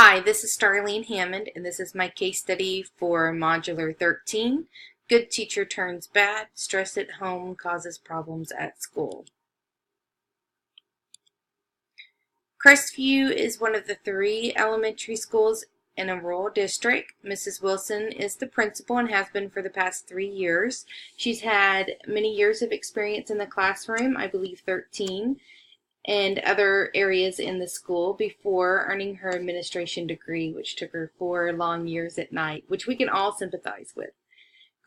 Hi, this is Starlene Hammond, and this is my case study for Modular 13. Good teacher turns bad, stress at home causes problems at school. Crestview is one of the 3 elementary schools in a rural district. Mrs. Wilson is the principal and has been for the past 3 years. She's had many years of experience in the classroom, I believe 13. And other areas in the school before earning her administration degree, which took her 4 long years at night, which we can all sympathize with.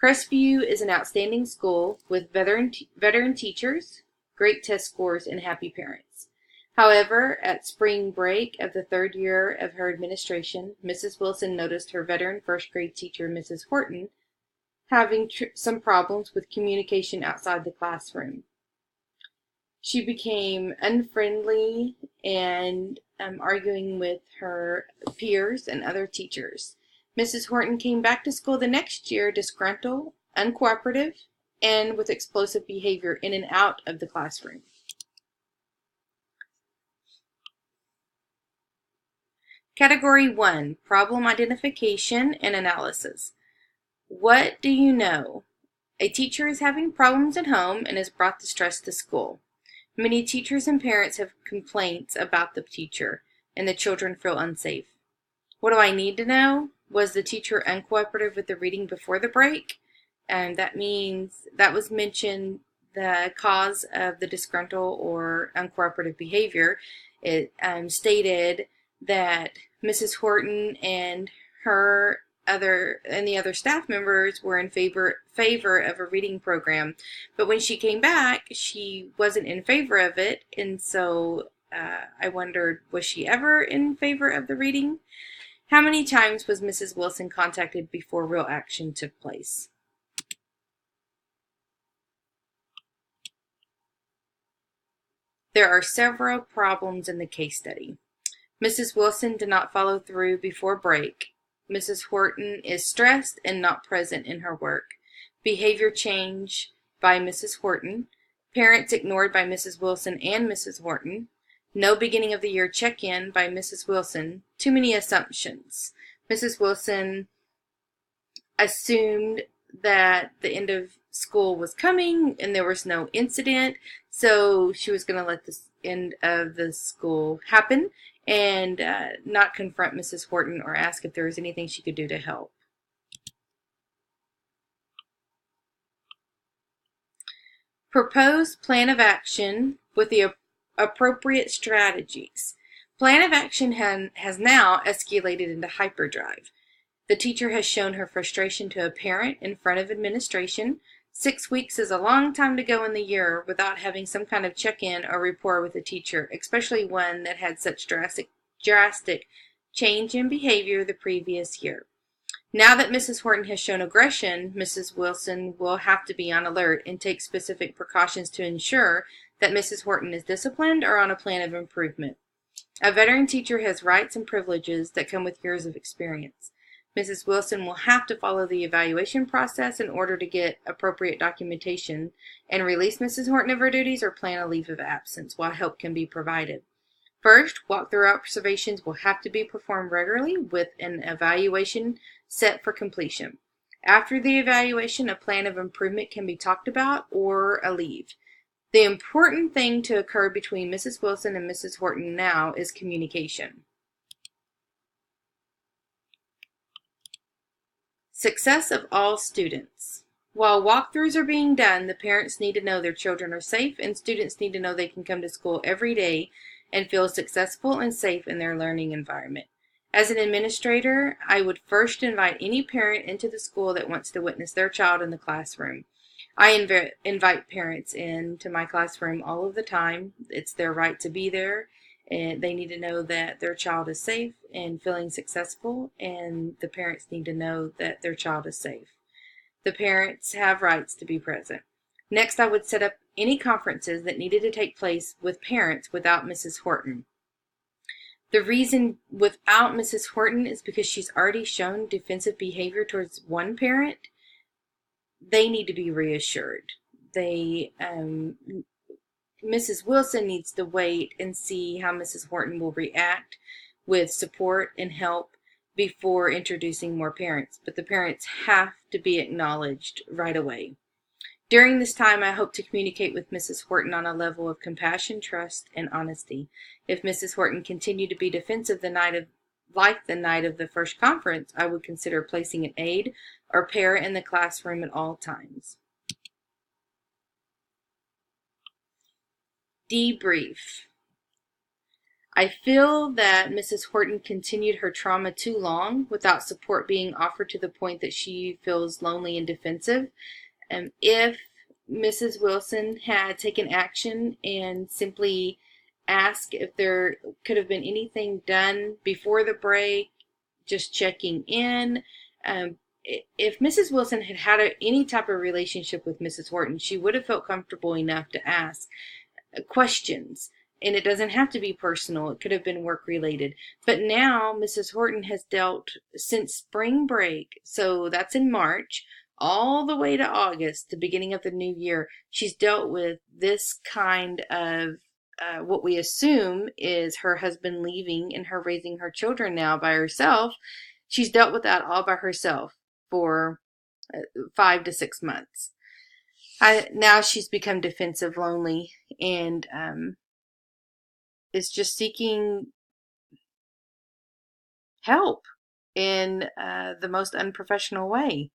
Crestview is an outstanding school with veteran teachers, great test scores, and happy parents. However, at spring break of the 3rd year of her administration, Mrs. Wilson noticed her veteran first grade teacher, Mrs. Horton, having some problems with communication outside the classroom. She became unfriendly and arguing with her peers and other teachers. Mrs. Horton came back to school the next year disgruntled, uncooperative, and with explosive behavior in and out of the classroom. Category 1, Problem Identification and Analysis. What do you know? A teacher is having problems at home and has brought the stress to school. Many teachers and parents have complaints about the teacher, and the children feel unsafe. What do I need to know? Was the teacher uncooperative with the reading before the break? And that means that was mentioned the cause of the disgruntled or uncooperative behavior. It stated that Mrs. Horton and the other staff members were in favor of a reading program, but when she came back, she wasn't in favor of it, and so I wondered, was she ever in favor of the reading? How many times was Mrs. Wilson contacted before real action took place? There are several problems in the case study. Mrs. Wilson did not follow through before break. Mrs. Horton is stressed and not present in her work. Behavior change by Mrs. Horton. Parents ignored by Mrs. Wilson and Mrs. Horton. No beginning of the year check-in by Mrs. Wilson. Too many assumptions. Mrs. Wilson assumed that the end of school was coming and there was no incident, so she was going to let the end of the school happen and not confront Mrs. Horton or ask if there was anything she could do to help. Propose plan of action with the appropriate strategies. Plan of action has now escalated into hyperdrive. The teacher has shown her frustration to a parent in front of administration. 6 weeks is a long time to go in the year without having some kind of check-in or rapport with a teacher, especially one that had such drastic change in behavior the previous year. Now that Mrs. Horton has shown aggression, Mrs. Wilson will have to be on alert and take specific precautions to ensure that Mrs. Horton is disciplined or on a plan of improvement. A veteran teacher has rights and privileges that come with years of experience. Mrs. Wilson will have to follow the evaluation process in order to get appropriate documentation and release Mrs. Horton of her duties or plan a leave of absence while help can be provided. First, walkthrough observations will have to be performed regularly with an evaluation set for completion. After the evaluation, a plan of improvement can be talked about or a leave. The important thing to occur between Mrs. Wilson and Mrs. Horton now is communication. Success of all students. While walkthroughs are being done, the parents need to know their children are safe, and students need to know they can come to school every day and feel successful and safe in their learning environment. As an administrator, I would first invite any parent into the school that wants to witness their child in the classroom. I invite parents into my classroom all of the time. It's their right to be there, and they need to know that their child is safe and feeling successful, and the parents need to know that their child is safe. The parents have rights to be present. Next, I would set up any conferences that needed to take place with parents without Mrs. Horton. The reason without Mrs. Horton is because she's already shown defensive behavior towards one parent. They need to be reassured. Mrs. Wilson needs to wait and see how Mrs. Horton will react with support and help before introducing more parents, but the parents have to be acknowledged right away. During this time, I hope to communicate with Mrs. Horton on a level of compassion, trust, and honesty. If Mrs. Horton continued to be defensive like the night of the first conference, I would consider placing an aide or parent in the classroom at all times. Debrief. I feel that Mrs. Horton continued her trauma too long without support being offered to the point that she feels lonely and defensive. If Mrs. Wilson had taken action and simply asked if there could have been anything done before the break, just checking in. If Mrs. Wilson had had any type of relationship with Mrs. Horton, she would have felt comfortable enough to ask questions. And it doesn't have to be personal. It could have been work related. But now Mrs. Horton has dealt since spring break, so that's in March, all the way to August, the beginning of the new year. She's dealt with this kind of what we assume is her husband leaving and her raising her children now by herself. She's dealt with that all by herself for 5 to 6 months. Now she's become defensive, lonely, and is just seeking help in the most unprofessional way.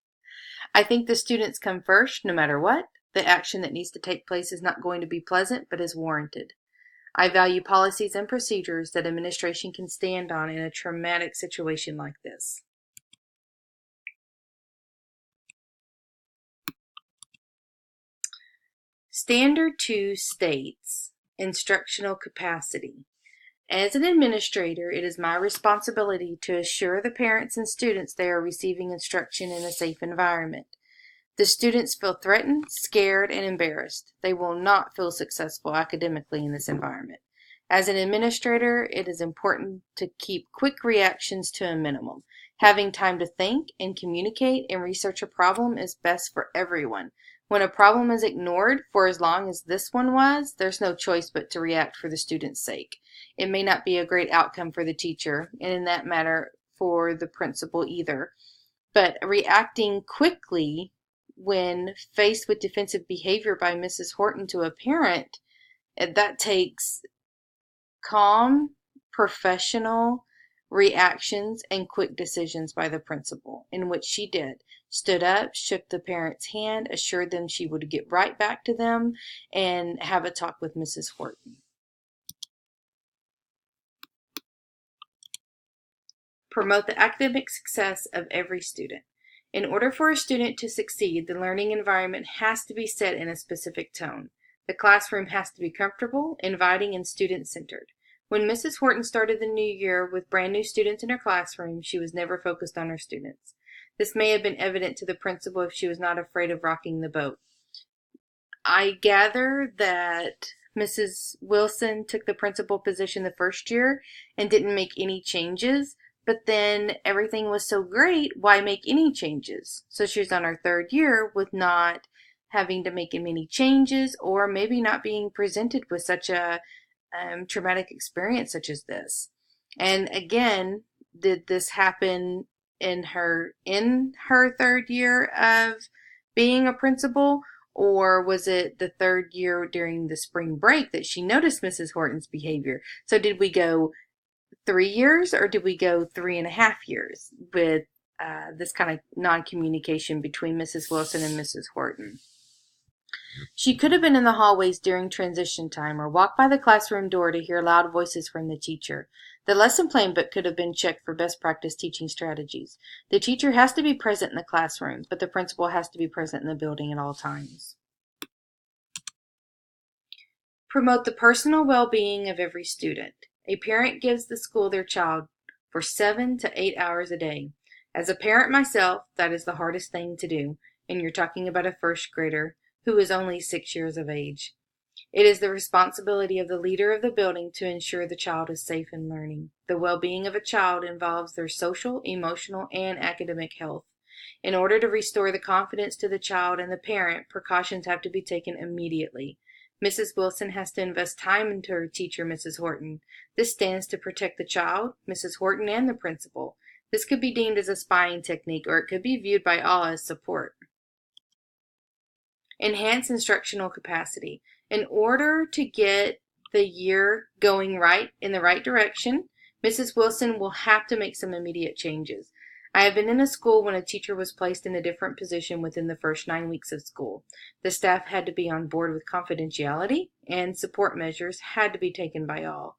I think the students come first, no matter what. The action that needs to take place is not going to be pleasant, but is warranted. I value policies and procedures that administration can stand on in a traumatic situation like this. Standard 2 states instructional capacity. As an administrator, it is my responsibility to assure the parents and students they are receiving instruction in a safe environment. The students feel threatened, scared, and embarrassed. They will not feel successful academically in this environment. As an administrator, it is important to keep quick reactions to a minimum. Having time to think and communicate and research a problem is best for everyone. When a problem is ignored for as long as this one was, there's no choice but to react for the student's sake. It may not be a great outcome for the teacher, and in that matter, for the principal either. But reacting quickly when faced with defensive behavior by Mrs. Horton to a parent, that takes calm, professional reactions and quick decisions by the principal, in which she did. Stood up, shook the parent's hand, assured them she would get right back to them, and have a talk with Mrs. Horton. Promote the academic success of every student. In order for a student to succeed, the learning environment has to be set in a specific tone. The classroom has to be comfortable, inviting, and student-centered. When Mrs. Horton started the new year with brand new students in her classroom, she was never focused on her students. This may have been evident to the principal if she was not afraid of rocking the boat. I gather that Mrs. Wilson took the principal position the first year and didn't make any changes. But then everything was so great, why make any changes? So she was on her third year with not having to make many changes, or maybe not being presented with such a traumatic experience such as this. And again, did this happen in her third year of being a principal, or was it the third year during the spring break that she noticed Mrs. Horton's behavior? So did we go 3 years, or did we go 3.5 years with this kind of non-communication between Mrs. Wilson and Mrs. Horton? She could have been in the hallways during transition time, or walked by the classroom door to hear loud voices from the teacher. The lesson plan book could have been checked for best practice teaching strategies. The teacher has to be present in the classroom, but the principal has to be present in the building at all times. Promote the personal well-being of every student. A parent gives the school their child for 7 to 8 hours a day. As a parent myself, that is the hardest thing to do, and you're talking about a first grader who is only 6 years of age. It is the responsibility of the leader of the building to ensure the child is safe in learning. The well-being of a child involves their social, emotional, and academic health. In order to restore the confidence to the child and the parent, precautions have to be taken immediately. Mrs. Wilson has to invest time into her teacher, Mrs. Horton. This stands to protect the child, Mrs. Horton, and the principal. This could be deemed as a spying technique, or it could be viewed by all as support. Enhance instructional capacity. In order to get the year going right in the right direction, Mrs. Wilson will have to make some immediate changes. I have been in a school when a teacher was placed in a different position within the first 9 weeks of school. The staff had to be on board with confidentiality, and support measures had to be taken by all.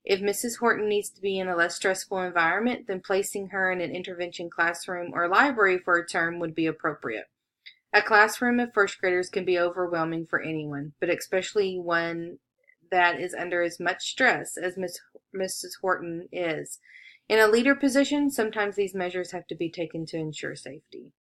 If Mrs. Horton needs to be in a less stressful environment, then placing her in an intervention classroom or library for a term would be appropriate. A classroom of first graders can be overwhelming for anyone, but especially one that is under as much stress as Mrs. Horton is. In a leader position, sometimes these measures have to be taken to ensure safety.